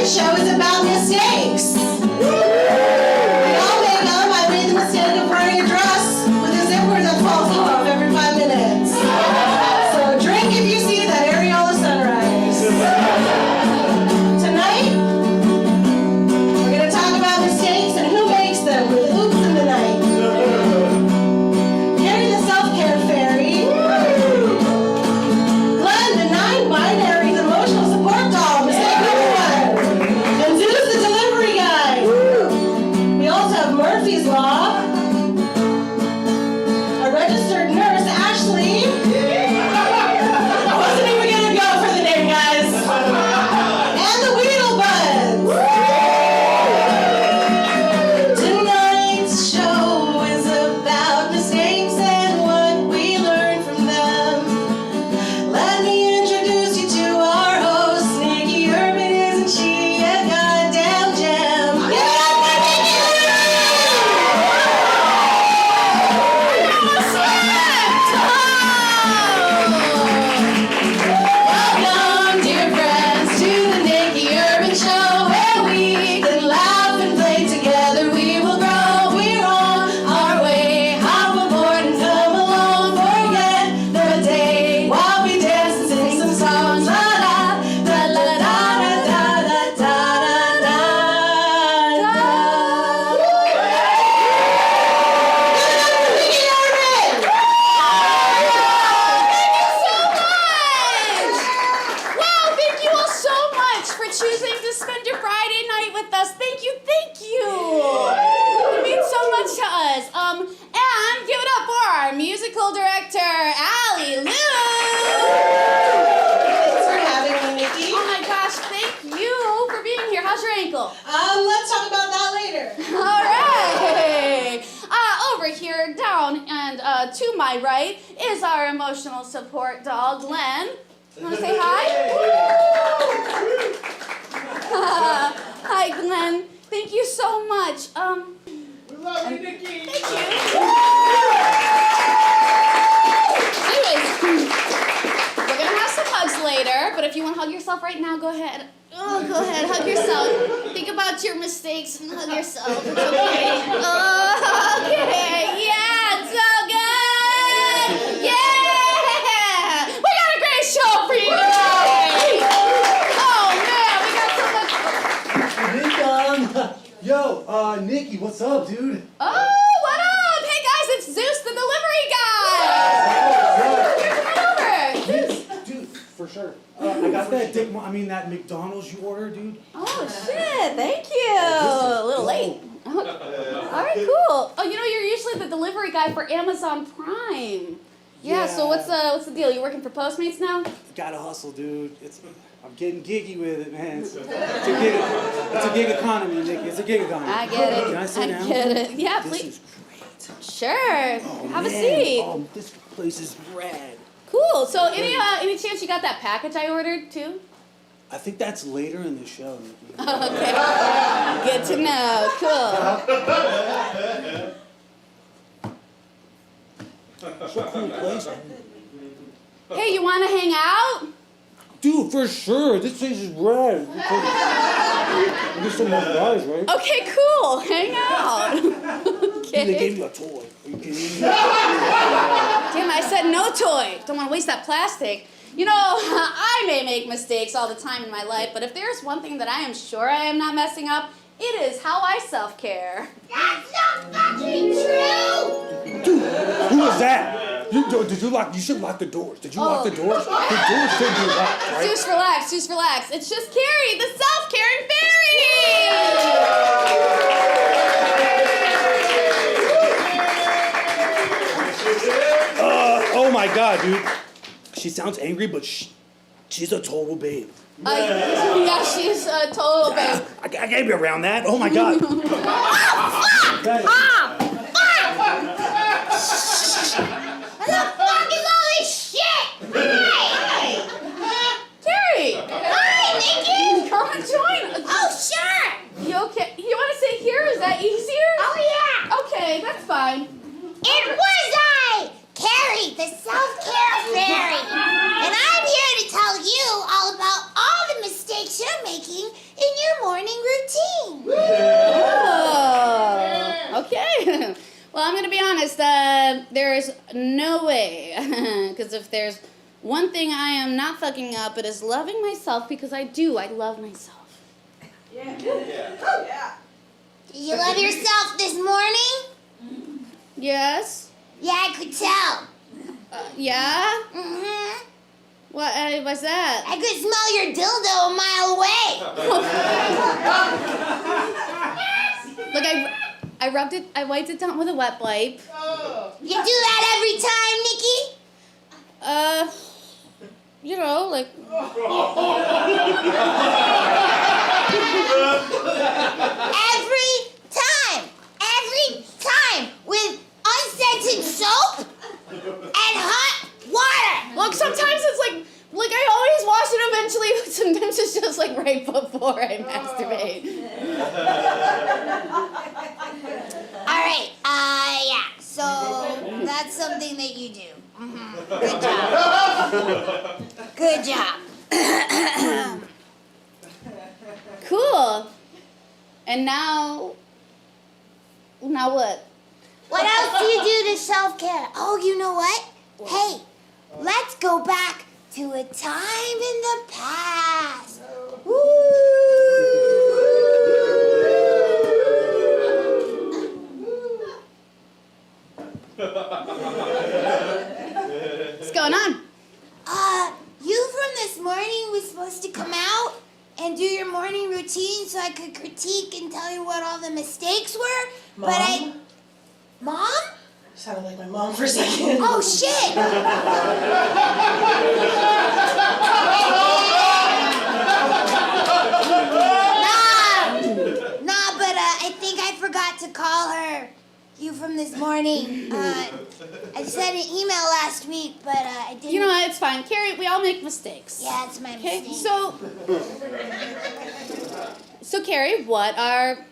show is about mistakes. We all make them. I made the mistake of wearing a dress with a zipper that falls off every 5 minutes. So drink if you see that areola sunrise. Tonight, we're going to talk about mistakes and who makes them with Oops in the Night. Carry the self-care fairy. Glenn, the non-binary emotional support doll. Mistake number 1. And Zeus, the delivery guy. We also have Murphy's Law. A registered nurse, Ashley. I wasn't even going to go for the name, guys. And the Weedlebuds. Tonight's show is about mistakes and what we learn from them. Let me introduce you to our host, Nicky Urban. Isn't she a goddamn gem? Give it up for Nicky! Welcome, dear friends, to the Nicky Urban Show, where we can laugh and play together. We will grow. We're on our way. Hop aboard and come along. Forget the day while we dance and sing some songs. La la da la da da da da da da da. Nicky Urban! Wow, thank you all so much for choosing to spend your Friday night with us. Thank you, thank you. It means so much to us. And give it up for our musical director, Allie Lou. Thanks for having me, Nicky. Oh my gosh, thank you for being here. How's your ankle? Let's talk about that later. All right. Over here, down and to my right is our emotional support doll, Glenn. You want to say hi? Hi, Glenn. Thank you so much. We love you, Nicky. Thank you. Anyways, we're gonna have some hugs later, but if you want to hug yourself right now, go ahead. Oh, go ahead, hug yourself. Think about your mistakes and hug yourself. It's okay. Oh, okay. Yeah, it's so good. Yeah. We got a great show for you tonight. Oh man, we got so much. Yo, Nicky, what's up, dude? Oh, what up? Hey guys, it's Zeus, the delivery guy. Come on over. Zeus. Dude, for sure. I got that McDonald's you ordered, dude. Oh shit, thank you. A little late. All right, cool. Oh, you know you're usually the delivery guy for Amazon Prime. Yeah. So what's the deal? You working for Postmates now? Gotta hustle, dude. I'm getting giggy with it, man. It's a gig economy, Nicky. It's a gig economy. I get it. Can I sit down? Get it. Yeah, This please. is great. Sure. Oh, Have a man. seat. Oh, this place is rad. Cool. So any chance you got that package I ordered too? I think that's later in the show, Nicky. Okay. Good to know. Cool. It's a cool place, man. Hey, you want to hang out? Dude, for sure. This place is rad. Get some more fries, right? Okay, cool. Hang out. They Okay. gave you a toy. Are you kidding me? Damn, I said no toy. Don't want to waste that plastic. You know, I may make mistakes all the time in my life, but if there's one thing that I am sure I am not messing up, it is how I self-care. That's not fucking true! Dude, who was that? You should lock the doors. Did you lock the doors? The doors should be locked, right? Zeus, relax. Zeus, relax. It's just Carrie, the self-caring fairy! Oh my god, dude. She sounds angry, but she's a total babe. Yeah, she's a total babe. I can't be around that. Oh my god. What the fuck is all this shit? Hi! Carrie! Hi, Nicky! Come and join us. Oh, sure! You okay? You want to sit here? Is that easier? Oh, yeah! Okay, that's fine. It was I, Carrie, the self-care fairy. And I'm here to tell you all about all the mistakes you're making making in your morning routine? Oh, okay. Well, I'm going to be honest. There is no way. Because if there's one thing I am not fucking up, it is loving myself because I do. I love myself. Do you love yourself this morning? Yes? Yeah, I could tell. Yeah? Mm-hmm. What was that? I could smell your dildo a mile away. Look, I rubbed it, I wiped it down with a wet wipe. You do that every time, Nicky? You know, like... Every time, with unscented soap and hot water. Look, sometimes it's like I always wash it eventually, but sometimes it's just like right before I masturbate. All right, yeah, so that's something that you do. Mm-hmm. Good job. Good job. Cool. And now what? What else do you do to self-care? Oh, you know what? Hey, let's go back to a time in the past. Woo! What's going on? You from this morning was supposed to come out and do your morning routine so I could critique and tell you what all the mistakes were. Mom? But Mom? Sounded like my mom for a second. Oh, shit! Nah, but I think I forgot to call her. You from this morning. I sent an email last week, but I didn't. You know what? It's fine. Carrie, we all make mistakes. Yeah, it's my Okay, mistake. so Carrie, what are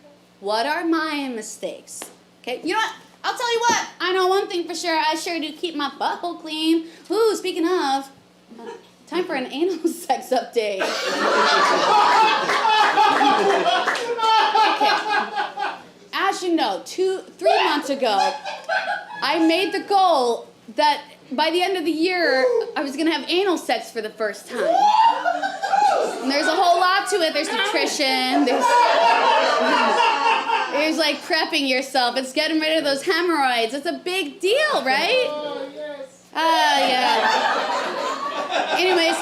my mistakes? Okay, you know what? I'll tell you what. I know one thing for sure. I sure do keep my butthole clean. Ooh, speaking of, time for an anal sex update. Okay. As you know, 3 months ago, I made the goal that by the end of the year, I was gonna have anal sex for the first time. And there's a whole lot to it. There's nutrition. There's like prepping yourself. It's getting rid of those hemorrhoids. It's a big deal, right? Yeah. Anyways,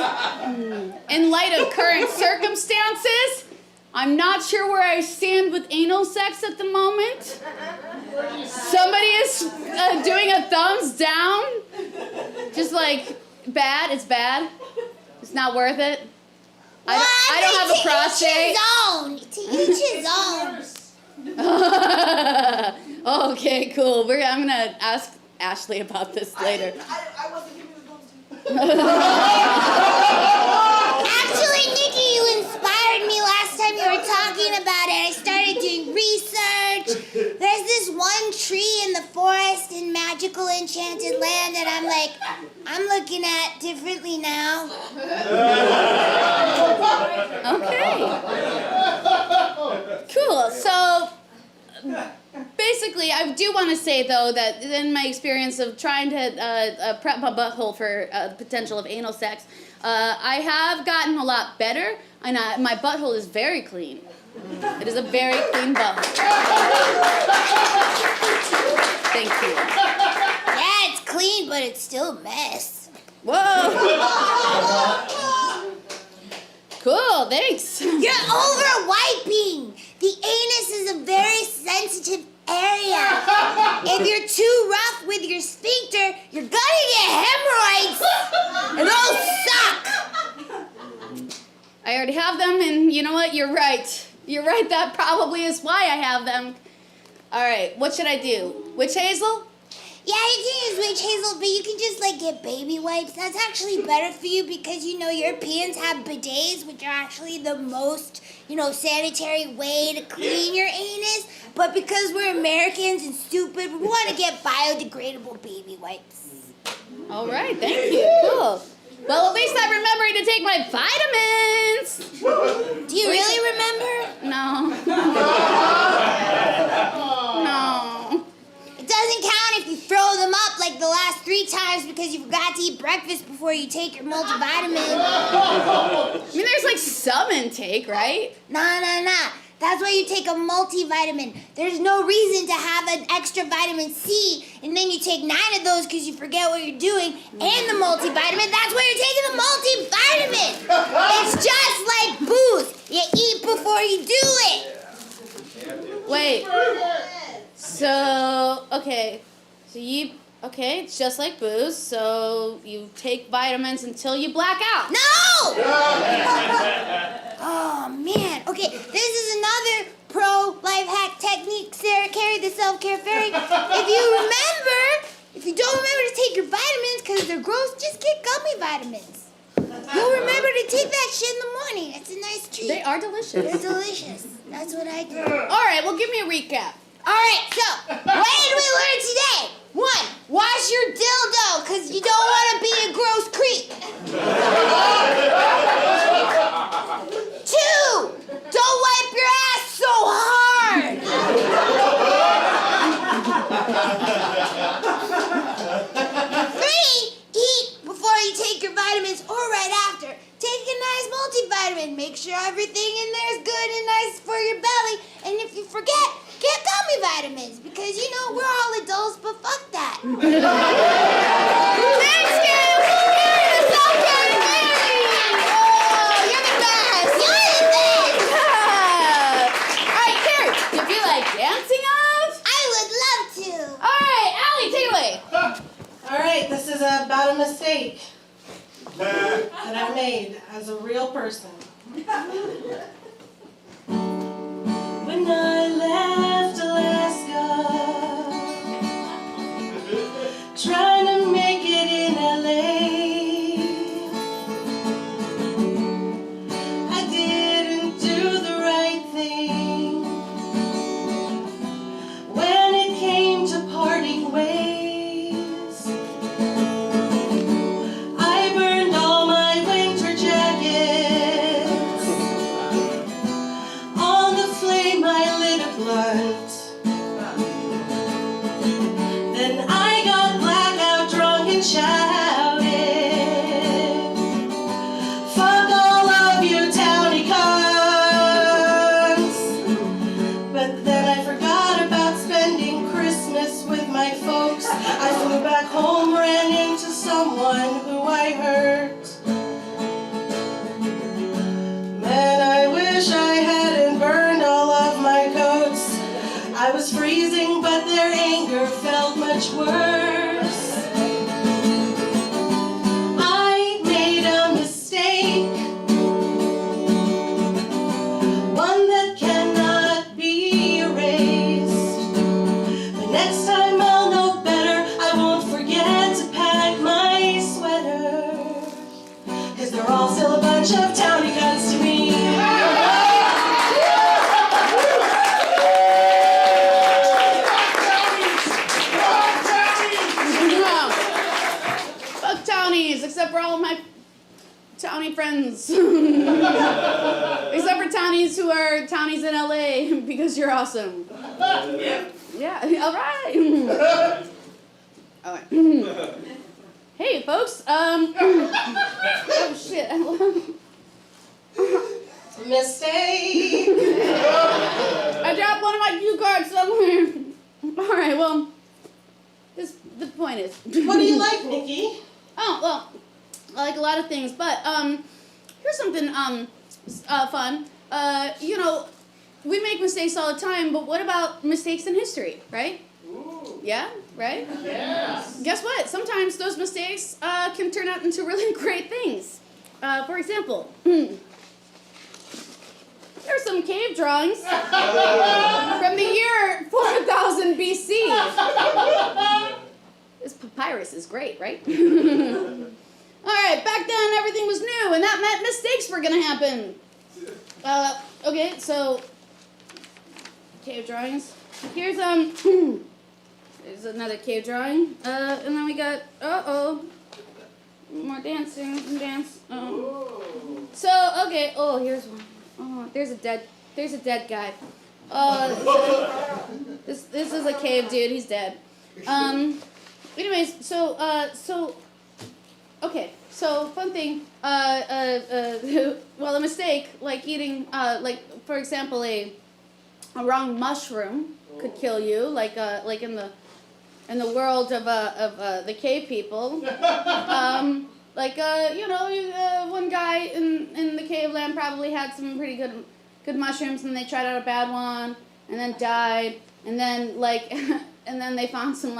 in light of current circumstances, I'm not sure where I stand with anal sex at the moment. Somebody is doing a thumbs down. Just like, bad, it's bad. It's not worth it. I don't have a prostate. To each his own. Okay, cool. I'm gonna ask Ashley about this later. I wasn't giving the thumbs Actually, Nicky, you inspired me last time you were talking about it. I started doing research. There's this one tree in the forest in magical enchanted land that I'm looking at differently now. Okay. Cool. So, basically, I do want to say, though, that in my experience of trying to prep my butthole for the potential of anal sex, I have gotten a lot better, and my butthole is very clean. It is a very clean butthole. Thank you. Yeah, it's clean, but it's still a mess. Whoa. Cool, thanks. You're over wiping. The anus is a very sensitive area. If you're too rough with your sphincter, you're gonna get hemorrhoids, and those suck. I already have them, and you know what? You're right. You're right, that probably is why I have them. All right, what should I do? Witch hazel? Yeah, you can use witch hazel, but you can just get baby wipes. That's actually better for you because Europeans have bidets, which are actually the most sanitary way to clean your anus. But because we're Americans and stupid, we want to get biodegradable baby wipes. All right, thank you. Cool. Well, at least I'm remembering to take my vitamins. Do you really remember? No. No. It doesn't count if you throw them up like the last 3 times because you forgot to eat breakfast before you take your multivitamin. I mean, there's like some intake, right? Nah. That's why you take a multivitamin. There's no reason to have an extra vitamin C and then you take 9 of those because you forget what you're doing and the multivitamin. That's why you're taking the multivitamin. It's just like booze. You eat before you do it. Wait. So, okay. It's just like booze, so you take vitamins until you black out. No! Oh, man. Okay, this is another pro life hack technique, Sarah Carey, the self-care fairy. If you don't remember to take your vitamins because they're gross, just get gummy vitamins. You'll remember to take that shit in the morning. It's a nice treat. They are delicious. They're delicious. That's what I do. All right, well, give me a recap. All right, so what did we learn today? 1, wash your dildo because you don't want to be a gross creep. 2, don't wipe your ass so hard. 3, eat before you take your vitamins or right after. Take a nice multivitamin. Make sure everything in there is good and nice for your belly. And if you forget, get gummy vitamins because, we're all adults, but fuck that. Thanks, Kim! You're the self-care fairy! Oh, you're the best! You're the best! All right, Carrie, do you feel like dancing off? I would love to. All right, Allie, take it away. All right, this is about a mistake that I made as a real person. When I left Alaska, trying to make it in LA, I didn't do the right thing when it came to parting ways. I burned all my winter jackets on the flame I lit a blunt. Then I got blackout drunk and shouted, "Fuck all of you townie cunts." But then I forgot about spending Christmas with my folks. I flew back home, ran into someone who I hurt. Man, I wish I hadn't burned all of my coats. I was freezing, but their anger felt much worse. I made a mistake, one that cannot be erased. But next time I'll know better. I won't forget to pack my sweater, 'cause they're all still a bunch of townie cunts to me. Fuck townies, except for all of my townie friends. Except for townies who are townies in LA, because you're awesome. Yeah, all right. All right. Hey, folks. Oh, shit. Mistake. I dropped one of my cue cards somewhere. All right, well, the point is. What do you like, Nicky? Oh, well, I like a lot of things, but here's something fun. We make mistakes all the time, but what about mistakes in history, right? Ooh. Yeah, right? Yes. Guess what? Sometimes those mistakes can turn out into really great things. For example, there's some cave drawings from the year 4000 BC. This papyrus is great, right? All right, back then everything was new, and that meant mistakes were gonna happen. Okay, so cave drawings. Here's there's another cave drawing, and then we got more dancing, dance. So okay. Oh, here's one. Oh, there's a dead guy. This is a cave dude. He's dead. Anyways, so okay. So fun thing. Well, a mistake like eating like for example a wrong mushroom could kill you. Like in the world of the cave people. One guy in the cave land probably had some pretty good mushrooms, and they tried out a bad one, and then died, and then and then they found some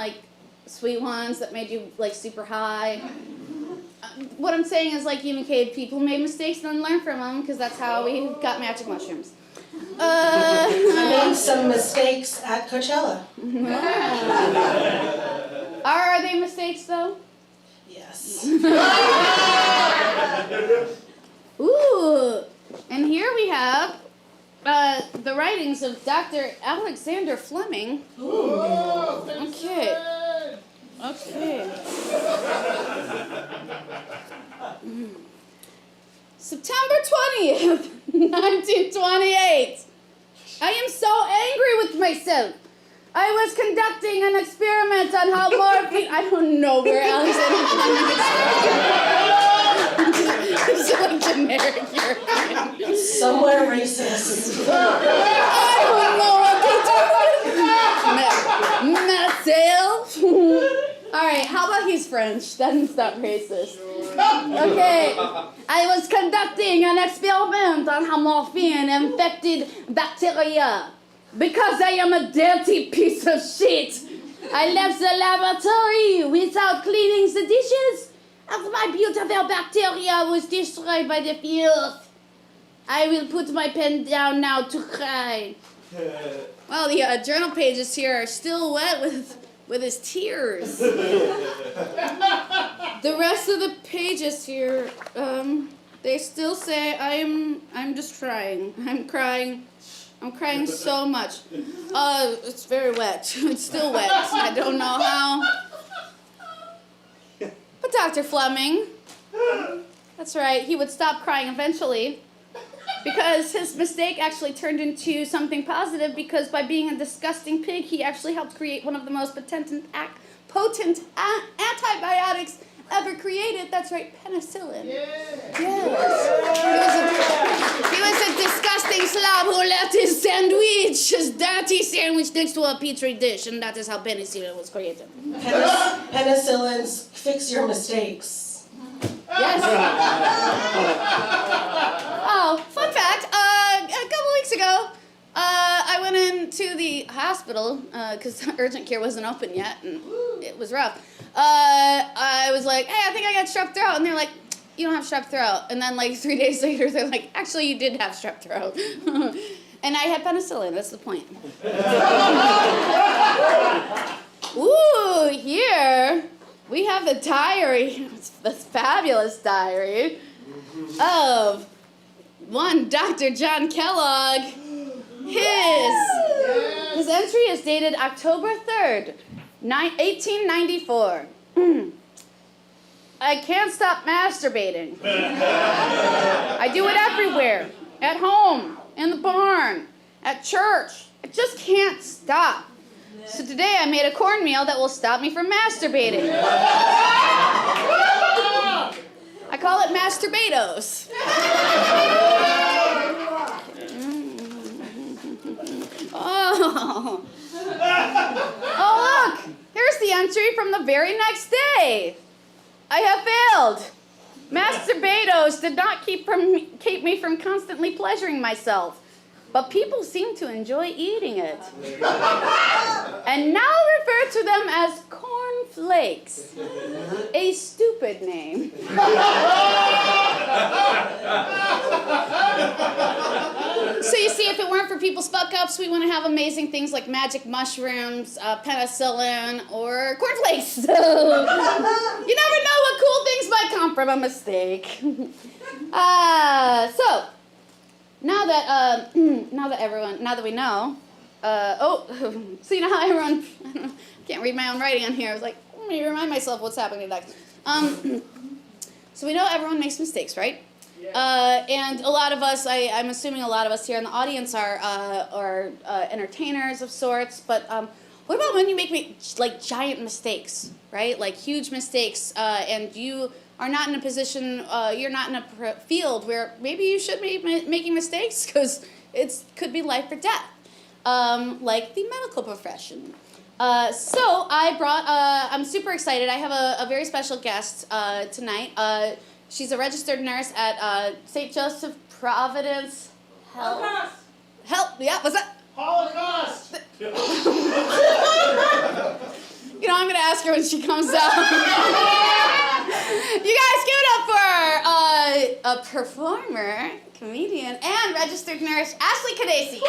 sweet ones that made you super high. What I'm saying is even cave people made mistakes and then learn from them, because that's how we got magic mushrooms. I made some mistakes at Coachella. Are they mistakes though? Yes. Ooh, and here we have the writings of Dr. Alexander Fleming. Ooh. Okay. September 20th, 1928. I am so angry with myself. I was conducting an experiment on how morphine... I don't know where Alexander Fleming is. It's like generic European. Somewhere racist. I don't know what to do. Myself. All right, how about he's French? That's not racist. Okay, I was conducting an experiment on how morphine infected bacteria. Because I am a dirty piece of shit, I left the laboratory without cleaning the dishes, and my beautiful bacteria was destroyed by the filth. I will put my pen down now to cry. Well, the journal pages here are still wet with his tears. The rest of the pages here, they still say I'm just crying. I'm crying so much. It's very wet. It's still wet. I don't know how. But Dr. Fleming, that's right, he would stop crying eventually, because his mistake actually turned into something positive, because by being a disgusting pig, he actually helped create one of the most potent antibiotics ever created. That's right, penicillin. Yes. He was a disgusting slob who left his dirty sandwich next to a petri dish, and that is how penicillin was created. Penicillins fix your mistakes. Yes. Oh, fun fact, a couple weeks ago, I went into the hospital, because urgent care wasn't open yet, and it was rough. I was like, hey, I think I got strep throat. And they're like, you don't have strep throat. And then 3 days later, they're like, actually, you did have strep throat. And I had penicillin, that's the point. Ooh, here we have the diary, this fabulous diary of one Dr. John Kellogg. His entry is dated October 3rd, 1894. I can't stop masturbating. I do it everywhere. At home, in the barn, at church. I just can't stop. So today I made a cornmeal that will stop me from masturbating. I call it Masturbados. Oh, look! Here's the entry from the very next day. I have failed. Masturbados did not keep me from constantly pleasuring myself, but people seem to enjoy eating it. And now refer to them as cornflakes. A stupid name. So you see, if it weren't for people's fuck-ups, we wouldn't have amazing things like magic mushrooms, penicillin, or cornflakes. So you never know what cool things might come from a mistake. So now that we know, so you know how everyone, I can't read my own writing on here. I was like, let me remind myself what's happening next. So we know everyone makes mistakes, right? And a lot of us, I'm assuming a lot of us here in the audience are entertainers of sorts, but what about when you make like giant mistakes, right? Like huge mistakes, and you are not in a position, you're not in a field where maybe you should be making mistakes because it could be life or death, like the medical profession. So I'm super excited. I have a very special guest tonight. She's a registered nurse at St. Joseph Providence Health. Yeah, what's that? Holocaust! You know, I'm going to ask her when she comes out. You guys give it up for a performer, comedian, and registered nurse, Ashley Kadesi.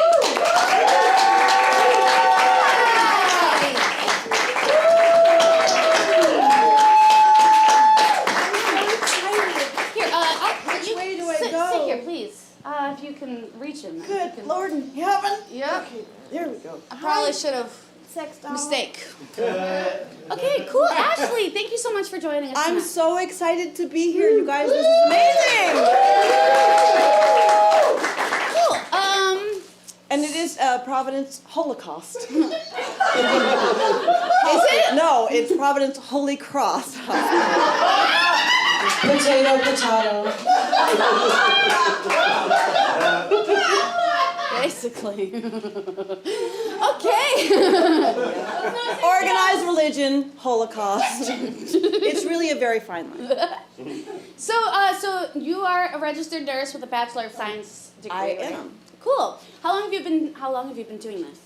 Sit here, please. If you can reach him. Good Lord in heaven. Yep. Okay, there we go. I probably should have. Sex doll. Mistake. Okay, cool. Ashley, thank you so much for joining us I'm tonight. so excited to be here, you guys. This is amazing. Cool. And it is Providence Holocaust. Is it? No, it's Providence Holy Cross. Potato, potato. Basically. Okay. Organized religion, Holocaust. It's really a very fine line. So you are a registered nurse with a Bachelor of Science degree. I right? am. Cool. How long have you been doing this?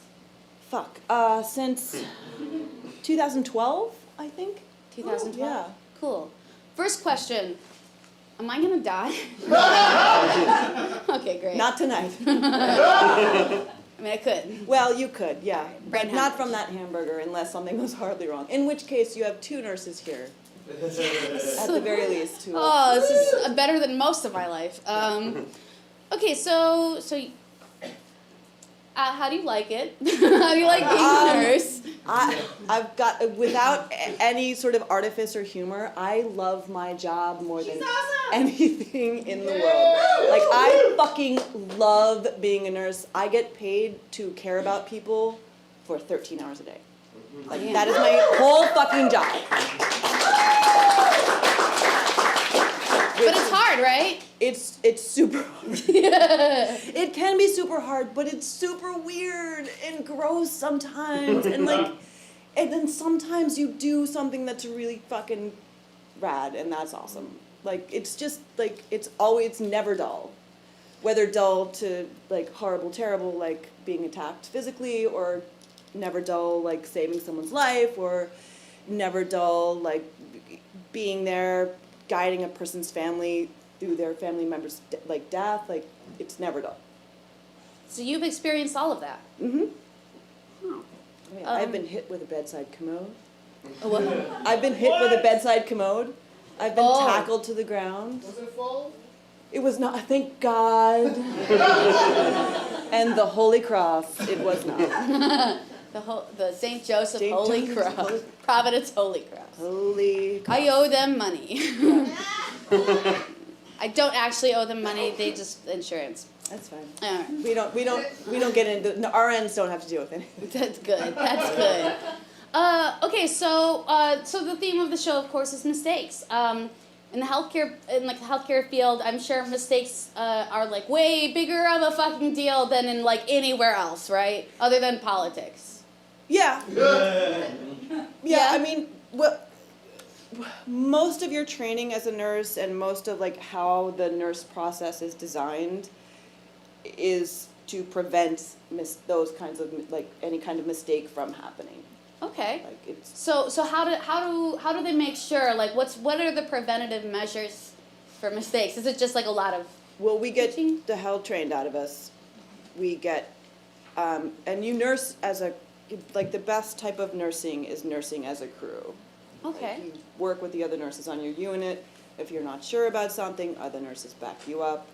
Fuck. Since 2012, I think. 2012. Yeah. Cool. First question. Am I gonna die? Okay, great. Not tonight. I mean, I could. Well, you could, yeah. Brain But not hemorrhage. from that hamburger unless something was horribly wrong. In which case, you have 2 nurses here. At the very least. Who Oh, this is better than most of my life. Okay, so how do you like it? How do you like being a nurse? I've got, without any sort of artifice or humor, I love my job more than anything in the world. Like, I fucking love being a nurse. I get paid to care about people for 13 hours a day. Like, that is my whole fucking job. But it's hard, right? It's super hard. It can be super hard, but it's super weird and gross sometimes. And then sometimes you do something that's really fucking rad, and that's awesome. Like, it's just, like, it's never dull. Whether dull to, like, horrible, terrible, like being attacked physically, or never dull, like saving someone's life, or never dull, like being there, guiding a person's family through their family member's like death. Like, it's never dull. So you've experienced all of that. Mm-hmm. Huh. I mean, I've been hit with a bedside commode. What? I've been hit with a bedside commode. I've been Oh. tackled to the ground. Was it full? It was not, thank God. And the Holy Cross, it was not. The St. Joseph St. Holy Joseph's Cross. Holy- Providence Holy Cross. Holy Cross. I owe them money. I don't actually owe them money, they just insurance. That's fine. All right. We don't get into, no, our ends don't have to deal with anything. That's good. That's good. Okay, so the theme of the show, of course, is mistakes. In the healthcare field, I'm sure mistakes are like way bigger of a fucking deal than in like anywhere else, right? Other than politics. Yeah. Yeah. Yeah, I mean, most of your training as a nurse and most of like how the nurse process is designed is to prevent those kinds of like any kind of mistake from happening. Okay. Like, it's So how do they make sure, like, what are the preventative measures for mistakes? Is it just like a lot of well, we get teaching? the hell trained out of us. We get and you nurse as a like the best type of nursing is nursing as a crew. Okay. Like, you work with the other nurses on your unit. If you're not sure about something, other nurses back you up.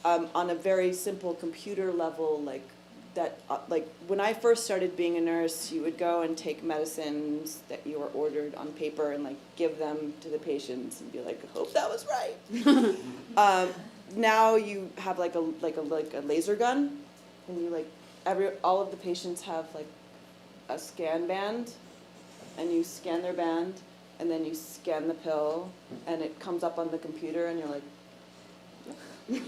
On a very simple computer level, like that like when I first started being a nurse, you would go and take medicines that you were ordered on paper and like give them to the patients and be like, I hope that was right. Now you have like a laser gun, and you like all of the patients have like a scan band, and you scan their band, and then you scan the pill, and it comes up on the computer, and you're like, give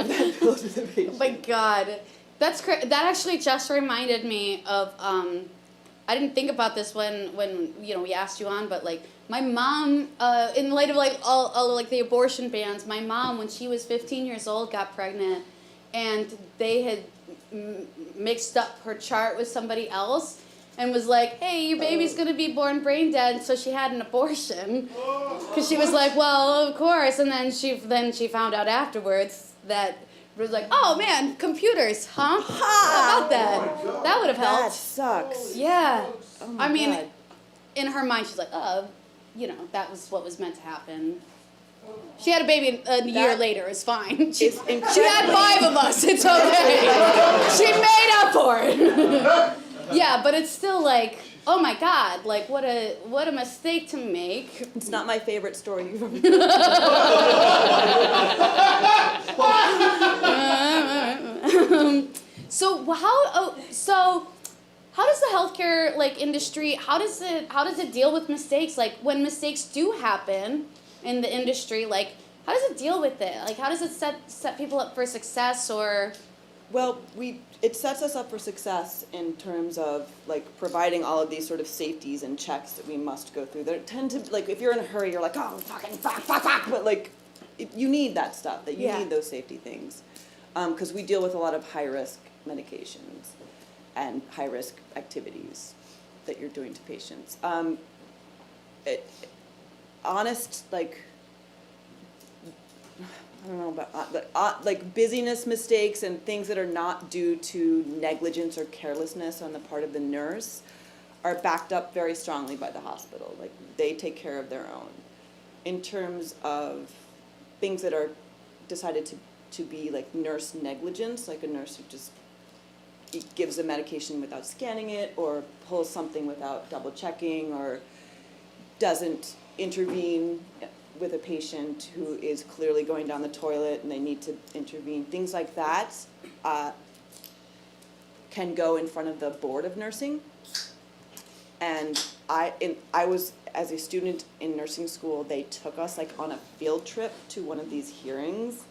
that pill to the patient. Oh my God, that's that actually just reminded me of. I didn't think about this when we asked you on, but like my mom, in light of like all like the abortion bans, my mom when she was 15 years old got pregnant, and they had mixed up her chart with somebody else. And was like, hey, your baby's gonna be born brain dead, so she had an abortion, because she was like, well, of course. And then she found out afterwards that it was like, oh man, computers, huh? How about that? That would have helped. That sucks. Yeah. Oh my I mean, God. in her mind, she's like, oh, that was what was meant to happen. She had a baby a year later. It's fine. She had 5 of us. It's okay. She made up for it. Yeah, but it's still like, oh my God, like what a mistake to make. It's not my favorite story you've ever So how does the healthcare like industry, how does it deal with mistakes? Like when mistakes do happen in the industry, like how does it deal with it? Like how does it set people up for success or? Well, it sets us up for success in terms of like providing all of these sort of safeties and checks that we must go through. There tend to like if you're in a hurry, you're like, oh fuck, but like you need that stuff. That you need those safety things, because we deal with a lot of high risk medications and high risk activities that you're doing to patients. Honest like. I don't know about like busyness mistakes and things that are not due to negligence or carelessness on the part of the nurse are backed up very strongly by the hospital. Like they take care of their own. In terms of things that are decided to be like nurse negligence, like a nurse who just gives a medication without scanning it or pulls something without double checking or doesn't intervene with a patient who is clearly going down the toilet and they need to intervene. Things like that can go in front of the board of nursing. And I was, as a student in nursing school, they took us like on a field trip to one of these hearings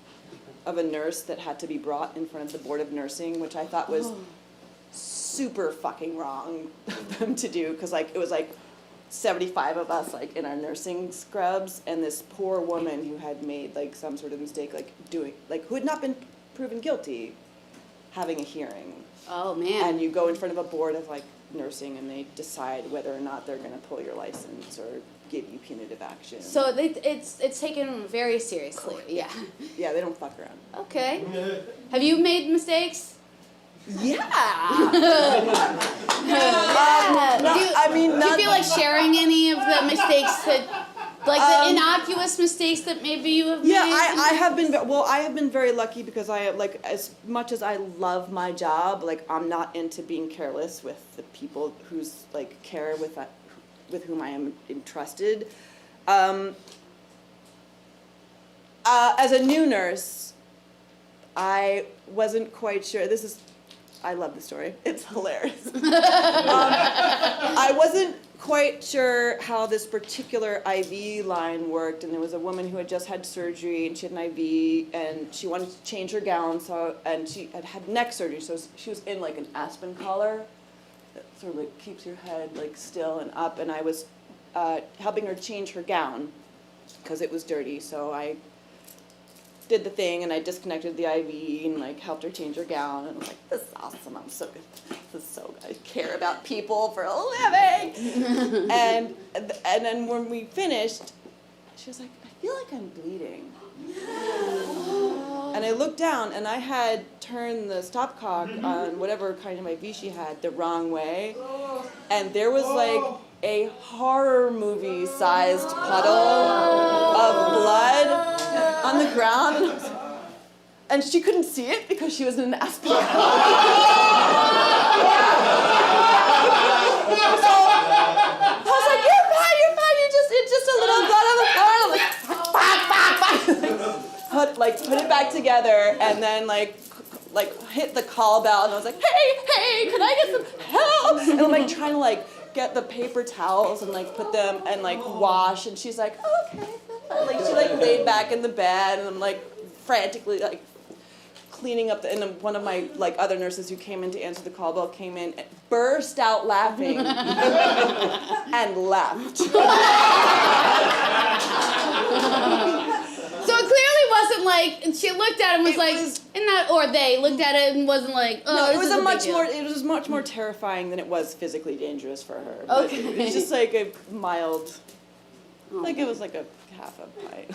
of a nurse that had to be brought in front of the board of nursing, which I thought was super fucking wrong of them to do, because like it was like 75 of us like in our nursing scrubs, and this poor woman who had made like some sort of mistake, like doing like who had not been proven guilty, having a hearing. Oh man. And you go in front of a board of like nursing, and they decide whether or not they're going to pull your license or give you punitive action. So it's taken very seriously. Yeah. Yeah, they don't fuck around. Okay. Have you made mistakes? Yeah. Do you feel like sharing any of the mistakes that, like the innocuous mistakes that maybe you have made? Yeah, I have been. Well, I have been very lucky because I like as much as I love my job, like I'm not into being careless with the people whose like care with whom I am entrusted. As a new nurse, I wasn't quite sure. I love the story. It's hilarious. I wasn't quite sure how this particular IV line worked, and there was a woman who had just had surgery, and she had an IV, and she wanted to change her gown, and she had neck surgery, so she was in like an aspen collar that sort of like keeps your head like still and up, and I was helping her change her gown because it was dirty, so I did the thing, and I disconnected the IV and like helped her change her gown, and I was like, this is awesome, I'm so good. This is so good. I care about people for a living. and then when we finished, she was like, I feel like I'm bleeding. And I looked down, and I had turned the stopcock on whatever kind of IV she had the wrong way, and there was like a horror movie sized puddle of blood on the ground. and she couldn't see it because she was in an aspen. So I was like, you're fine, it's just a little blood on the floor. And I was like, put it back together, and then like hit the call bell, and I was like, hey, can I get some help? And I'm like trying to like get the paper towels and like put them and like wash, and she's like, okay. Like she like laid back in the bed, and I'm like frantically like cleaning up and then one of my like other nurses who came in to answer the call bell came in and burst out laughing and left. So it clearly wasn't like, and she looked at him and was like, or they looked at it and wasn't like, oh, No, this it was is a much big more. deal. It was much more terrifying than it was physically dangerous for her. But Okay. it was just like a mild, like it was like a half a pint.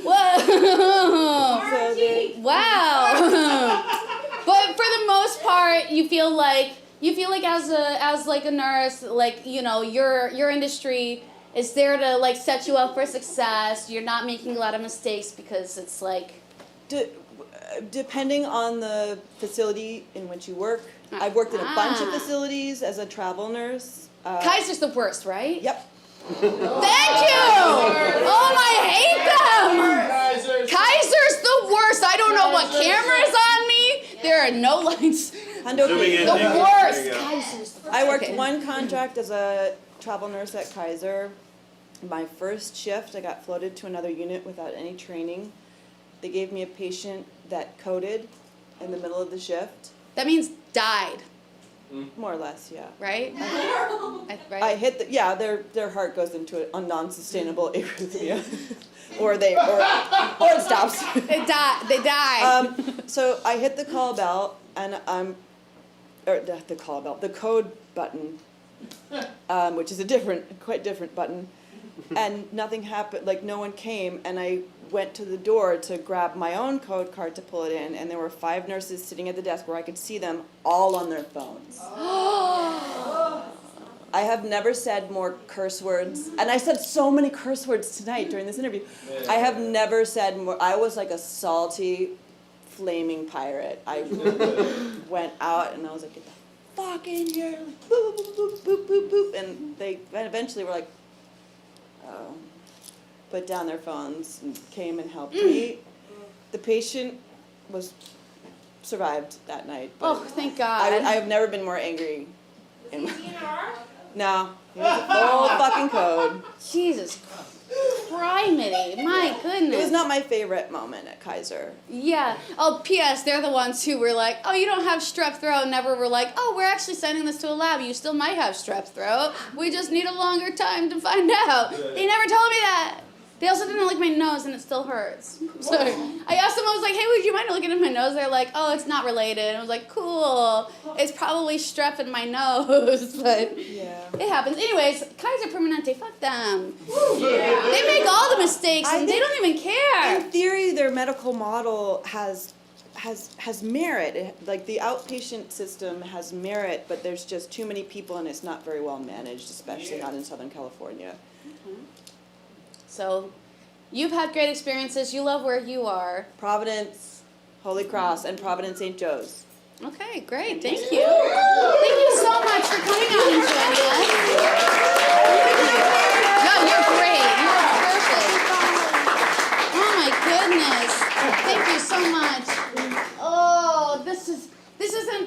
Whoa. So they- Wow. But for the most part, you feel like as like a nurse, like, you know, your industry is there to like set you up for success. You're not making a lot of mistakes because it's like, Depending on the facility in which you work, I've worked in a bunch of facilities as a travel nurse. Kaiser's the worst, right? Yep. Thank you! Oh, I hate them! Kaiser's the worst. I don't know what camera's on me. There are no lights. The worst. Kaiser's the worst. I worked Okay. one contract as a travel nurse at Kaiser. My first shift, I got floated to another unit without any training. They gave me a patient that coded in the middle of the shift. That means died, More or less, yeah. right? Right? I hit their heart goes into a non-sustainable arrhythmia, or it stops. They die. So I hit the call bell, and the code button, which is a quite different button, and nothing happened. Like no one came, and I went to the door to grab my own code card to pull it in, and there were 5 nurses sitting at the desk where I could see them all on their phones. I have never said more curse words, and I said so many curse words tonight during this interview. I have never said more. I was like a salty, flaming pirate. I went out and I was like, get the fuck in here, like, boop, boop, boop, boop, boop, boop, and they eventually were like, oh, put down their phones and came and helped me. The patient survived that night. But Oh, thank God. I have never been more angry. No, it was a full fucking code. Jesus criminy, my goodness. It was not my favorite moment at Kaiser. Yeah. Oh, P.S. They're the ones who were like, oh, you don't have strep throat. Never were like, oh, we're actually sending this to a lab. You still might have strep throat. We just need a longer time to find out. They never told me that. They also didn't lick my nose, and it still hurts. So I asked them, I was like, hey, would you mind looking at my nose? They're like, oh, it's not related. And I was like, cool. It's probably strep in my nose, but Yeah. it happens. Anyways, Kaiser Permanente, fuck them. They make all the mistakes, and they don't even care. In theory, their medical model has merit. Like the outpatient system has merit, but there's just too many people, and it's not very well managed, especially not in Southern California. So, you've had great experiences. You love where you are. Providence, Holy Cross, and Providence St. Joe's. Okay, great. Thank you. Thank you so much for coming on and joining us. No, you're great. You are perfect. Oh my goodness. Thank you so much. Oh, this isn't,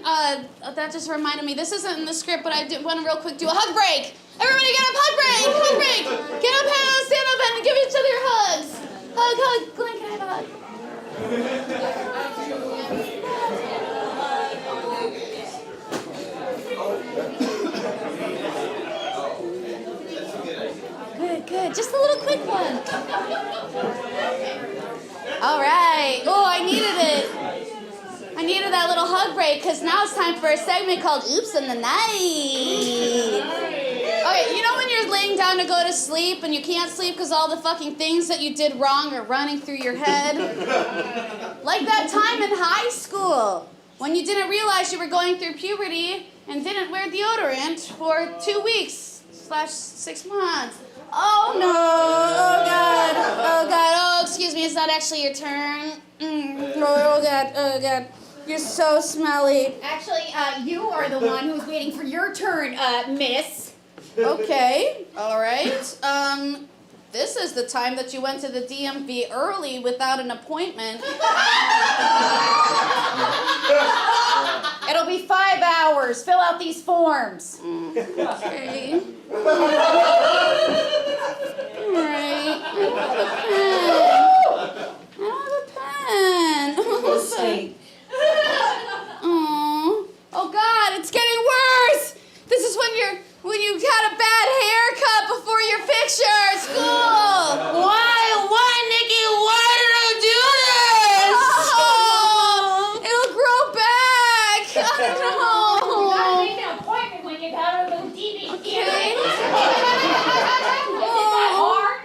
that just reminded me, this isn't in the script, but I want to real quick do a hug break. Everybody get up, hug break, hug break. Get up, stand up, and give each other your hugs. Hug. Glenn, can I have a hug? Good. Just a little quick one. All right. Oh, I needed it. I needed that little hug break because now it's time for a segment called Oops in the Night. Okay, you know when you're laying down to go to sleep and you can't sleep because all the fucking things that you did wrong are running through your head? Like that time in high school when you didn't realize you were going through puberty and didn't wear deodorant for 2 weeks/6 months. Oh no! Oh god! Oh god! Oh, excuse me. It's not actually your turn. Oh god! Oh god! You're so smelly. Actually, you are the one who's waiting for your turn, miss. Okay. All right. This is the time that you went to the DMV early without an appointment. It'll be 5 hours. Fill out these forms. Okay. All right. I don't have a pen. Mistake. Oh God, it's getting worse. This is when you had a bad haircut before your picture at school. Why, Nicky? Why did I do this? Oh, it'll grow back. I don't know. You gotta make an appointment when you go to the DV theater. Okay. Is it that hard?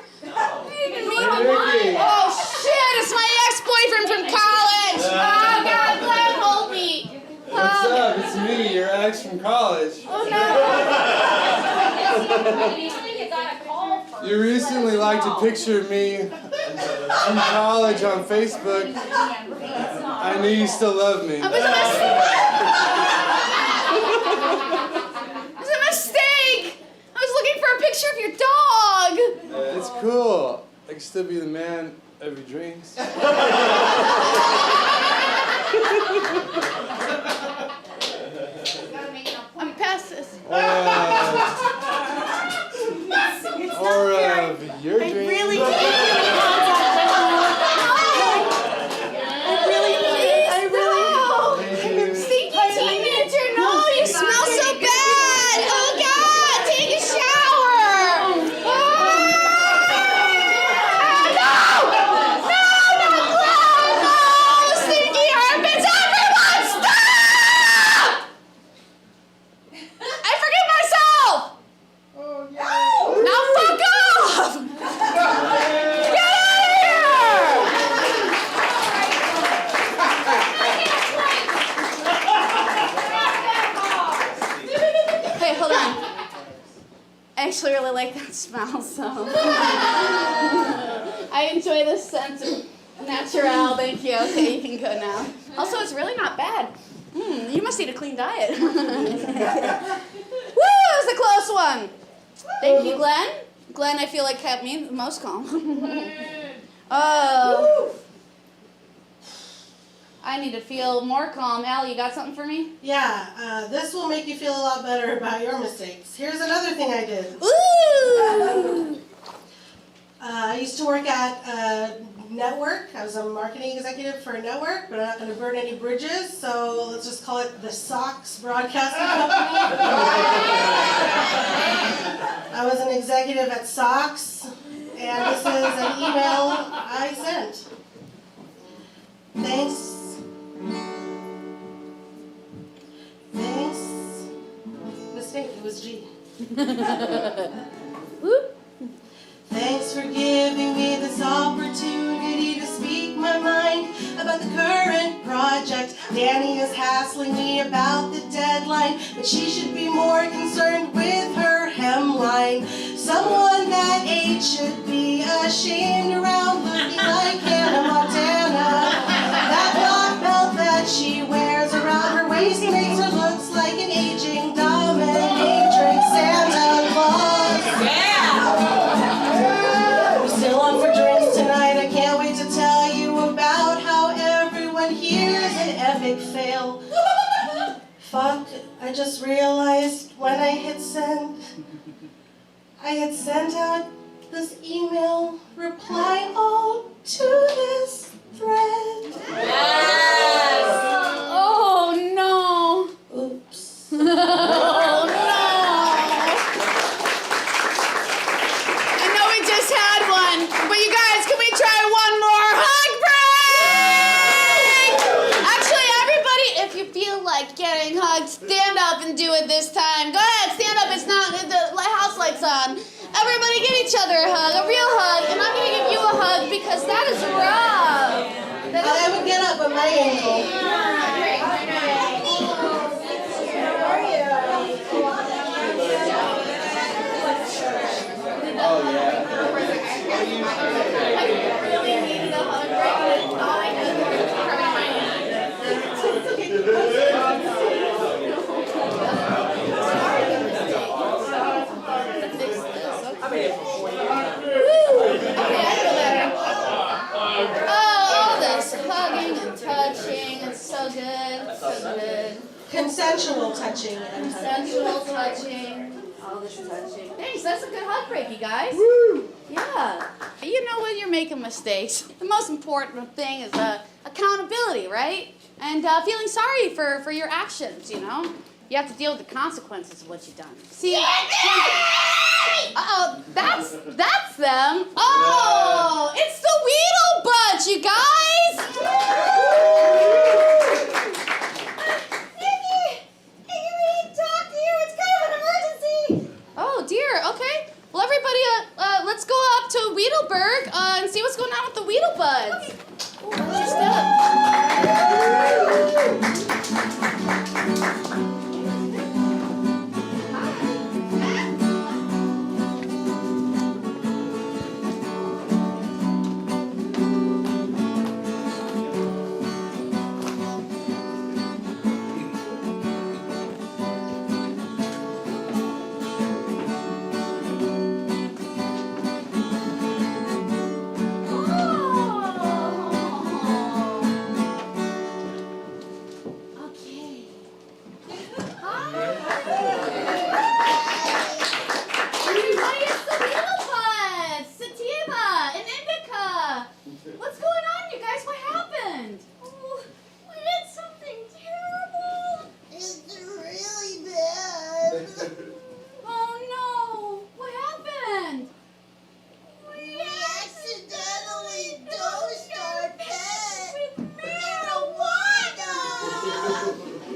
Oh shit, it's my ex-boyfriend from college. Oh God, Glenn, hold me. What's up? It's me, your ex from college. Oh no. You recently liked a picture of me from college on Facebook. I knew you still loved me. It was a mistake. I was looking for a picture of your dog. It's cool. I can still be the man of your dreams. I'm past this. Or of your dreams. Really can't get in contact with I really Thank you. Stinky teenager, no, you smell so bad. Oh God, take a shower. Oh, no, stinky armpits, everyone, stop! I forget myself. Now fuck off! Get out of here! Hey, hold on. I actually really like that smell, so. I enjoy the scent of natural. Thank you. Okay, you can go now. Also, it's really not bad. You must eat a clean diet. Woo! That was a close one. Thank you, Glenn. Glenn, I feel like kept me the most calm. Oh. I need to feel more calm. Al, you got something for me? Yeah, this will make you feel a lot better about your mistakes. Here's another thing I did. Ooh! I used to work at a network. I was a marketing executive for a network, but I'm not going to burn any bridges, so let's just call it the Sox Broadcasting Company. I was an executive at Sox, and this is an email I sent. Thanks. Mistake, it was G. Thanks for giving me this opportunity to speak my mind about the current project. Danny is hassling me about the deadline, but she should be more concerned with her hemline. Someone that age should be ashamed around looking like Hannah Montana. That black belt that she wears around her waist makes her look like an aging dominatrix Santa Claus. We're still on for drinks tonight. I can't wait to tell you about how everyone here is an epic fail. Fuck, I just realized when I hit send, I had sent out this email reply all to this thread. Oh no! Oops. Oh no! I know we just had one, but you guys, can we try one more hug break? Actually, everybody, if you feel like getting hugged, stand up and do it this time. Go ahead, stand up. It's not the house lights on. Everybody, give each other a hug, a real hug, and I'm gonna give you a hug because that is rough. I would get up at my ankle. Oh, yeah. good. So good. Consensual touching and Sensual touching. All this touching. Thanks, that's a good hug break, you guys. Woo! Yeah. You know when you're making mistakes, the most important thing is accountability, right? And feeling sorry for your actions, you know? You have to deal with the consequences of what you've done. See? Uh-oh, that's them. Oh, it's the Weedle Bunch, you guys! Oh dear, okay. Well, everybody, let's go up to Weedleburg and see what's going on with the Weedle Buds. Oh, what's your Everybody, it's the Weedle Buds! Sativa and Indica! What's going on, you guys? What happened? Oh, we did something terrible. It's really bad. Oh no! What happened? We accidentally dosed our pet with marijuana.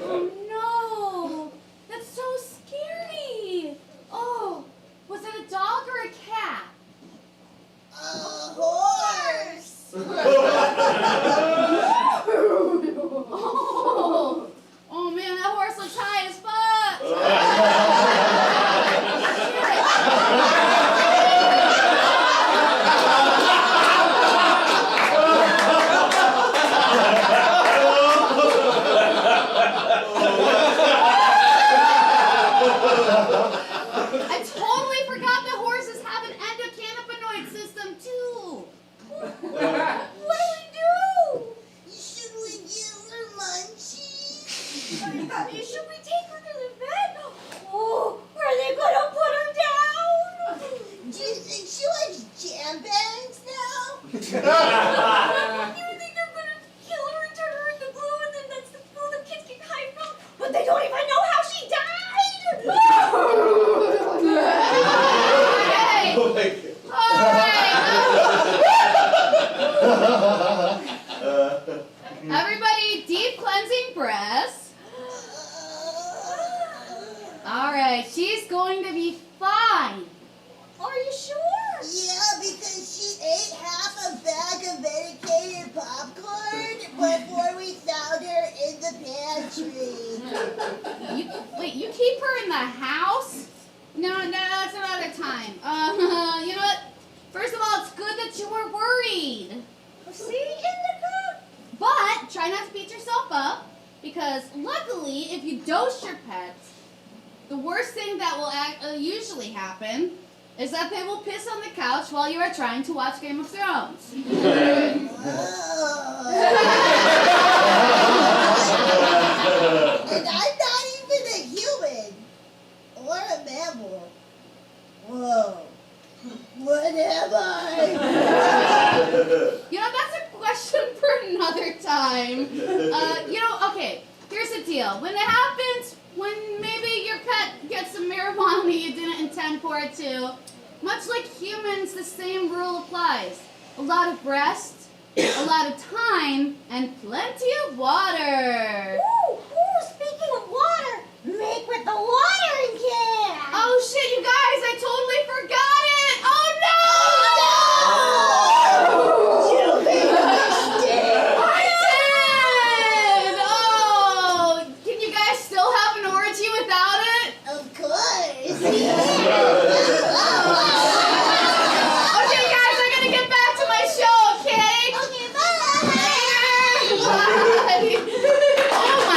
Oh no! That's so scary! Oh, was it a dog or a cat? A horse. Oh man, that horse looks high as fuck! I totally forgot that horses have an endocannabinoid system too! What do we do? Should we give her munchies? Should we take her to the vet? Oh, are they gonna put her down? Do you think she likes jam bangs now? You think they're gonna kill her and turn her into glue and then that's the glue the kids get high from? But they don't even know how she died! Okay. Oh my God. Alright. Everybody, deep cleansing breaths. Alright, she's going to be fine. Are you sure? Yeah, because she ate half a bag of medicated popcorn before we found her in the pantry. Wait, you keep her in the house? No, that's another time. You know what? First of all, it's good that you were worried. See, Indica? But try not to beat yourself up, because luckily, if you dose your pets, the worst thing that will usually happen is that they will piss on the couch while you are trying to watch Game of Thrones. And I'm not even a human or a mammal. Whoa. What am I? You know, that's a question for another time. Okay, here's the deal. When it happens, when maybe your pet gets some marijuana you didn't intend for it to, much like humans, the same rule applies. A lot of rest, a lot of time, and plenty of water. Ooh, speaking of water, make with the watering can! Oh shit, you guys, I totally forgot it! Oh no! You made a mistake! I did! Oh, can you guys still have an orgy without it? Of course. Okay, guys, I gotta get back to my show, okay? Okay, bye. Later! Bye! Oh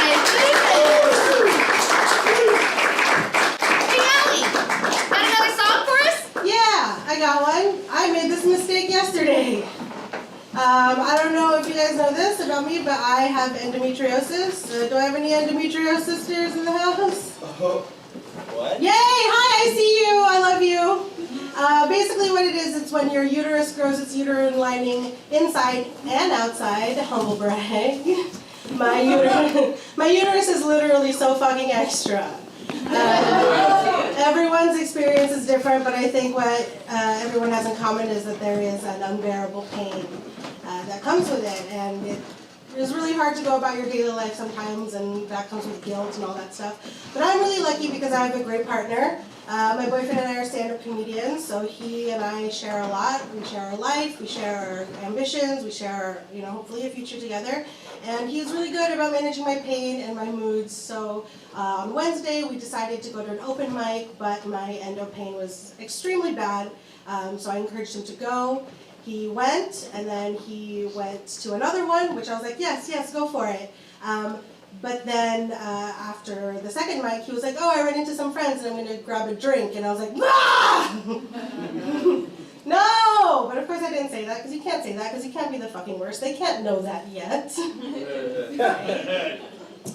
about me, but I have endometriosis. Do I have any endometriosis sisters in the house? What? Yay! Hi, I see you. I love you. Basically what it is, it's when your uterus grows its uterine lining inside and outside. Humble brag. My uterus is literally so fucking extra. Everyone's experience is different, but I think what everyone has in common is that there is an unbearable pain that comes with it, and it is really hard to go about your daily life sometimes, and that comes with guilt and all that stuff. But I'm really lucky because I have a great partner. My boyfriend and I are stand-up comedians, so he and I share a lot. We share our life, we share our ambitions, we share, hopefully a future together. And he's really good about managing my pain and my moods. So on Wednesday, we decided to go to an open mic, but my endo pain was extremely bad. So I encouraged him to go. He went, and then he went to another one, which I was like, yes, go for it. But then after the second mic, he was like, oh, I ran into some friends and I'm going to grab a drink. And I was like, ah! No! But of course I didn't say that, because you can't say that, because you can't be the fucking worst. They can't know that yet. So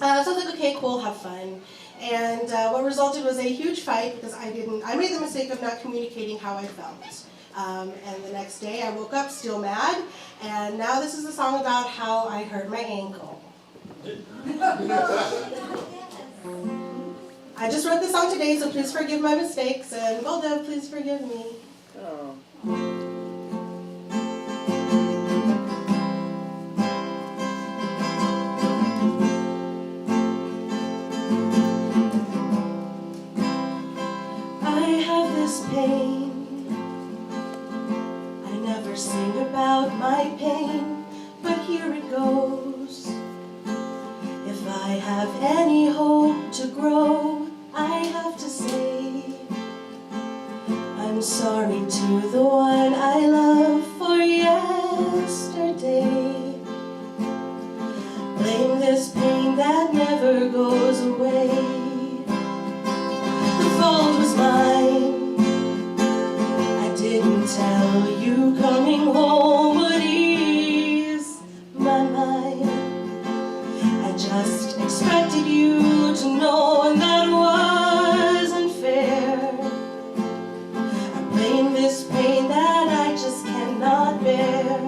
I was like, okay, cool, have fun. And what resulted was a huge fight, because I made the mistake of not communicating how I felt. And the next day I woke up still mad, and now this is a song about how I hurt my ankle. I just wrote this song today, so please forgive my mistakes, and Golda, please forgive me. Oh. I have this pain. I never sing about my pain, but here it goes. If I have any hope to grow, I have to say I'm sorry to the one I love for yesterday. Blame this pain that never goes away. The fault was mine. I didn't tell you coming home would ease my mind. I just expected you to know, and that wasn't fair. I blame this pain that I just cannot bear.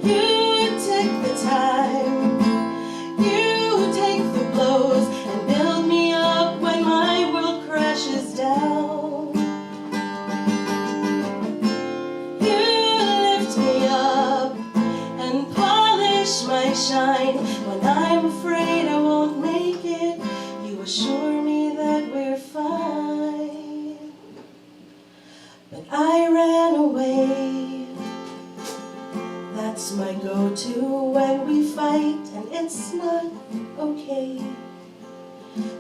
You take the time, you take the blows, and build me up when my world crashes down. You lift me up and polish my shine. When I'm afraid I won't make it, you assure me that we're fine. But I ran away. That's my go-to when we fight, and it's not okay.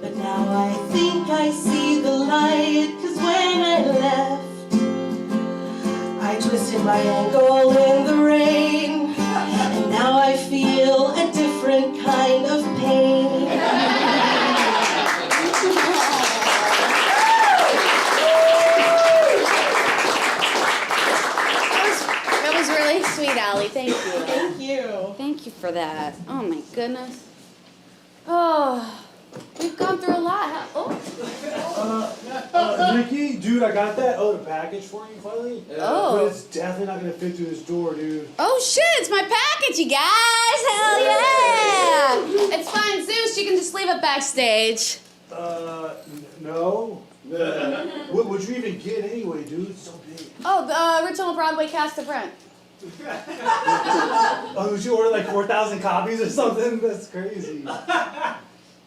But now I think I see the light, 'cause when I left, I twisted my ankle in the rain, and now I feel a different kind of pain. That was really sweet, Allie. Thank you. Thank you. Thank you for that. Oh my goodness. Oh, we've gone through a lot. Nicky, dude, I got that other package for you finally. Oh. But it's definitely not gonna fit through this door, dude. Oh shit, it's my package, you guys! Hell yeah! It's fine, Zeus, you can just leave it backstage. No. What would you even get anyway, dude? It's so big. Oh, the original Broadway cast of Rent. Oh, would you order like 4,000 copies or something? That's crazy.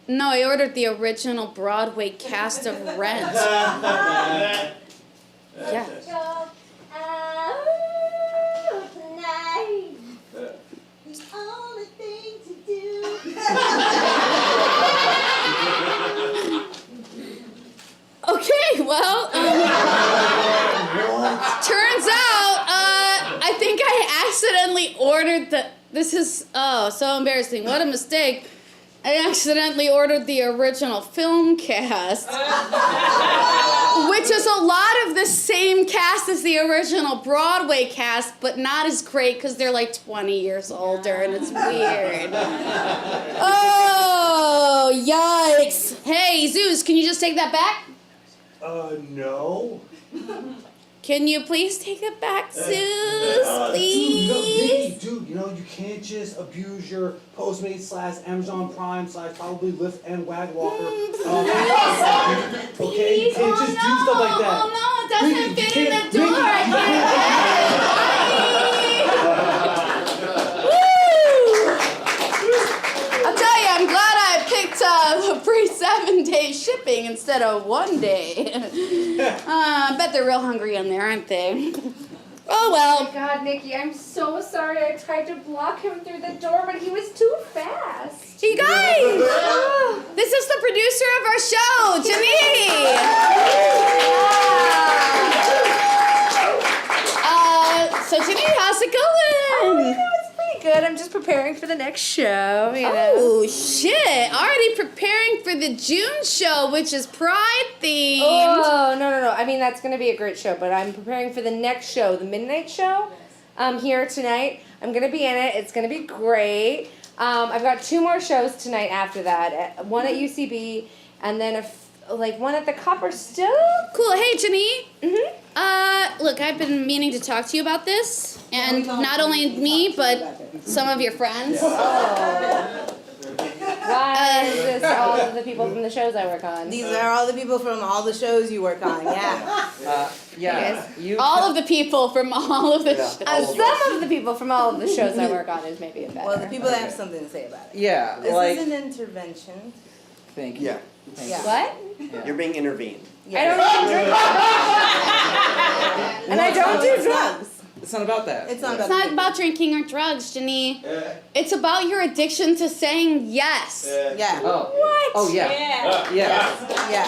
No, I ordered the original Broadway cast of Rent. Yeah. Go out tonight. The only thing to do. Okay, well, turns out, I think I accidentally ordered this is, oh, so embarrassing. What a mistake. I accidentally ordered the original film cast. Which is a lot of the same cast as the original Broadway cast, but not as great because they're like 20 years older and it's weird. Oh, yikes. Hey, Zeus, can you just take that back? No. Can you please take it back, Zeus? Please? Dude, you can't just abuse your Postmates / Amazon Prime / probably Lyft and Wagwalker. Okay, you can't just do stuff like that. Oh no, it doesn't Nikki, fit in the door. Nikki, I can't. I'll tell you, I'm glad I picked the free 7-day shipping instead of 1 day. I bet they're real hungry in there, aren't they? Oh well. Oh my God, Nikki, I'm so sorry. I tried to block him through the door, but he was too fast. You guys, this is the producer of our show, Janine. So Janine, how's it going? It's pretty good. I'm just preparing for the next show, Oh shit! Already preparing for the June show, which is Pride themed. Oh, no. I mean, that's going to be a great show, but I'm preparing for the next show, the midnight show. Here tonight. I'm going to be in it. It's going to be great. I've got 2 more shows tonight after that. One at UCB, and then one at the Copperstone. Cool. Hey, Janine. Mm-hmm. Look, I've been meaning to talk to you about this, and not only me, but some of your friends. Why is this all of the people from the shows I work on? These are all the people from all the shows you work on, yeah. All of the people from all of the shows. Some of the people from all of the shows I work on is maybe a better. Well, the people that have something to say about it. Yeah, This like. is an intervention. Thank you. Yeah. What? You're being intervened. Yeah. I don't even drink. And I don't do drugs. It's not about that. It's not It's about not about drinking or drugs, Janine. It's about your addiction to saying yes. Yeah. Oh. What? Oh, yeah. Yeah. Yeah.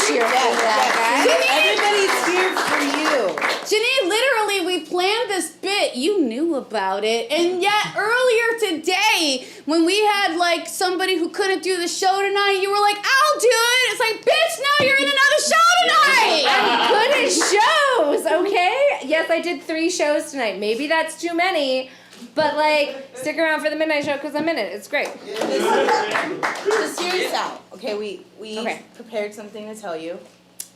Cheer for that Everybody's here for you. Janine, literally, we planned this bit. You knew about it. And yet, earlier today, when we had, somebody who couldn't do the show tonight, you were like, I'll do it. It's like, bitch, no, you're in another show tonight. I'm good at shows, okay? Yes, I did 3 shows tonight. Maybe that's too many, but stick around for the midnight show because I'm in it. It's great. Just hear us out. Okay, we Okay. prepared something to tell you.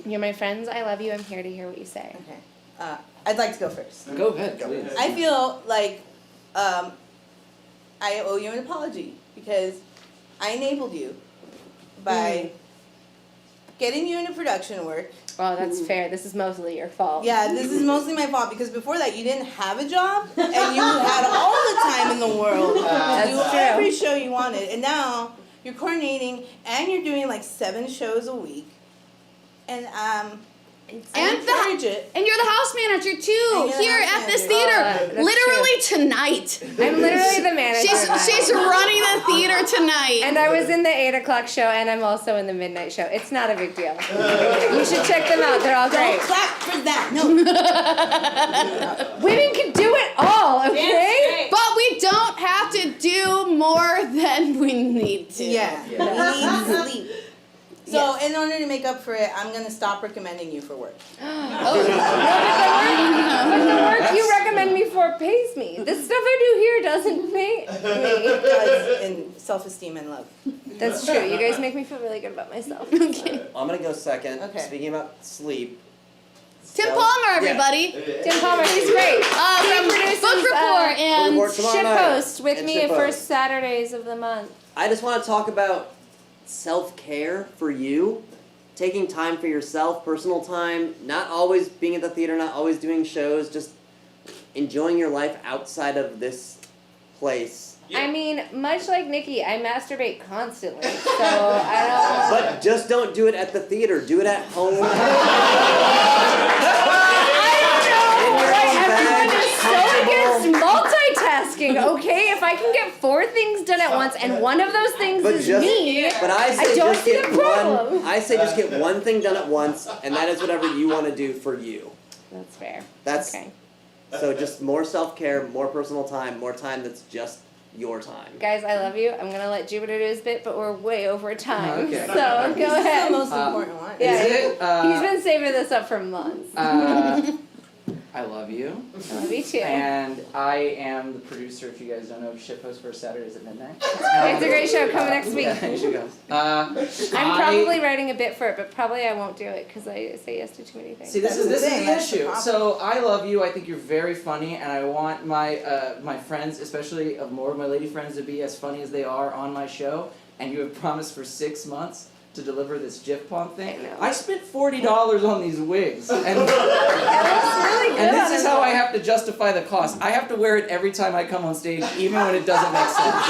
You're my friends. I love you. I'm here to hear what you say. Okay. I'd like to go first. Go ahead, please. I feel like I owe you an apology because I enabled you by getting you into production work. Well, that's fair. This is mostly your fault. Yeah, this is mostly my fault because before that you didn't have a job and you had all the time in the world to do That's true. every show you wanted, and now you're coordinating and you're doing 7 shows a week, and I encourage it. And you're the house manager, too, And you're the here house at this manager. theater. That's literally tonight. I'm literally the manager. She's running the theater tonight. And I was in the 8 o'clock show, and I'm also in the midnight show. It's not a big deal. You should check them out. They're all Don't great. clap for that. No. Women can do it all, okay? But we don't have to do more than we need to. Yeah, we need sleep. So in order to make up for it, I'm gonna stop recommending you for work. But the work you recommend me for pays me. The stuff I do here doesn't pay me. It does in self-esteem and love. That's true. You guys make me feel really good about myself. Okay. I'm gonna go second. Okay. Speaking about sleep. Tim Palmer, everybody. Tim Palmer, he's great. From produces, Book Report and Book Report tomorrow night. Shitpost with And me at Shitpost. first Saturdays of the month. I just want to talk about self-care for you. Taking time for yourself, personal time, not always being at the theater, not always doing shows, just enjoying your life outside of this place. I mean, much like Nicky, I masturbate constantly, so I don't... But just don't do it at the theater. Do it at home. Everyone is so against multitasking, okay? If I can get 4 things done at once and one of those things But is just, me, but I say don't just see get the problem. one. I say just get one thing done at once, and that is whatever you want to do for you. That's fair. That's Okay. so just more self-care, more personal time, more time that's just your time. Guys, I love you. I'm gonna let Jupiter do his bit, but we're way over time. Okay. So go This is the ahead. most important one. Yeah, Is it? he's been saving this up for months. I love you. I love you too. And I am the producer, if you guys don't know, of Shitpost First Saturdays at Midnight. It's a great show. Coming next week. Yeah, you should go. I'm probably writing a bit for it, but probably I won't do it because I say yes to too many things. See, this is the issue. So I love you. I think you're very funny, and I want my my friends, especially more of my lady friends, to be as funny as they are on my show. And you have promised for 6 months to deliver this GIF pump thing. I spent $40 on these wigs, and really good. and this is how I have to justify the cost. I have to wear it every time I come on stage, even when it doesn't make sense.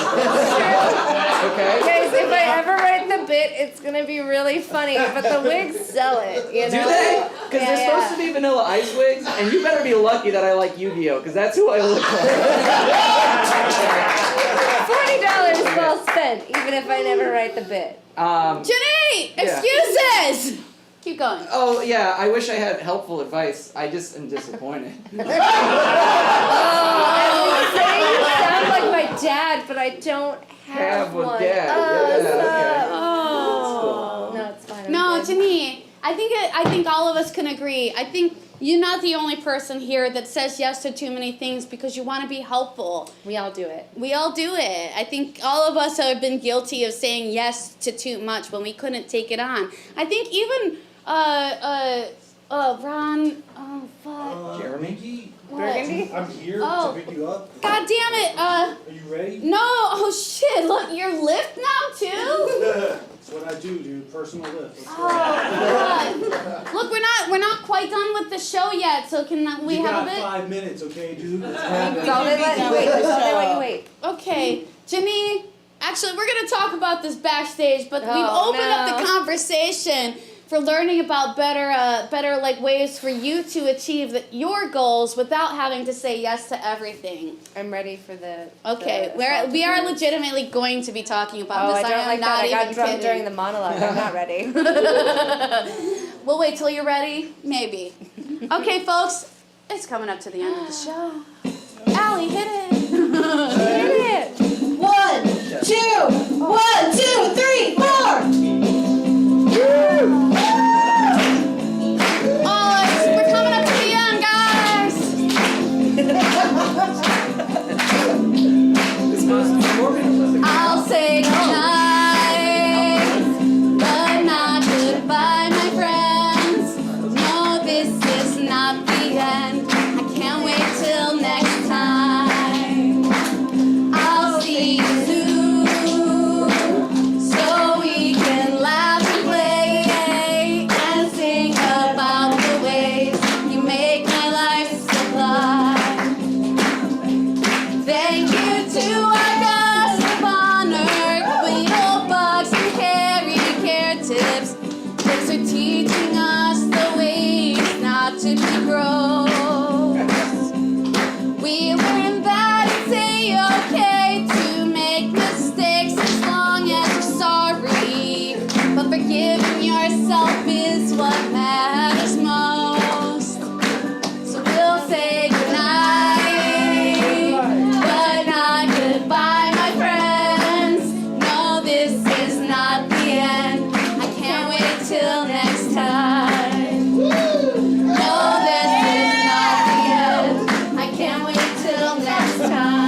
Okay? Guys, if I ever write the bit, it's gonna be really funny, but the wigs sell it, you know? Do they? Because they're supposed to be Vanilla Ice wigs, and you better be lucky that I like Yu-Gi-Oh, because that's who I look like. $40 well spent, even if I never write the bit. Jenny, excuses. Keep going. Oh yeah, I wish I had helpful advice. I just am disappointed. I was saying you sound like my dad, but I don't have one. one. Dad. Oh. No, it's fine. I'm No, good. Jenny, I think all of us can agree. I think you're not the only person here that says yes to too many things because you want to be helpful. We all do it. We all do it. I think all of us have been guilty of saying yes to too much when we couldn't take it on. I think even Ron, oh fuck. Jeremy? Burgundy? I'm here Oh. to pick you up. God damn it. Are you ready? No. Oh shit. Look, you're lift now too? That's what I do, dude. Personal lift. Let's go. Oh God. Look, we're not quite done with the show yet, so can we You have got a bit? 5 minutes, okay, dude? Let's have it. That's all they let you wait. That's all they let you wait. Okay, Jenny, actually, we're going to talk about this backstage, but we've Oh, opened up the no. conversation for learning about better like ways for you to achieve your goals without having to say yes to everything. I'm ready for the. Okay, the we are legitimately going to be talking about Oh, this. I don't am like not that. I even got drunk kidding. during the monologue. I'm not ready. We'll wait till you're ready. Maybe. Okay, folks, it's coming up to the end of the show. Allie, hit it. Hit it. 1, 2, 1, 2, 3, 4. Oh, we're coming up to the end, guys. I'll say goodnight, but not goodbye, my friends. No, this is not the end. I can't wait till next time. I'll see you soon, so we can laugh and play and sing about the ways you make my life sublime. Thank you to our guests of honor, Weedlebugs and Carrie Care Tips. Thanks for teaching us the ways not to be gross. We learned that it's a-okay to make mistakes as long as you're sorry. But forgiving yourself is what matters most. So we'll say goodnight, but not goodbye, my friends. No, this is not the end. I can't wait till next time. No, this is not the end. I can't wait till next time.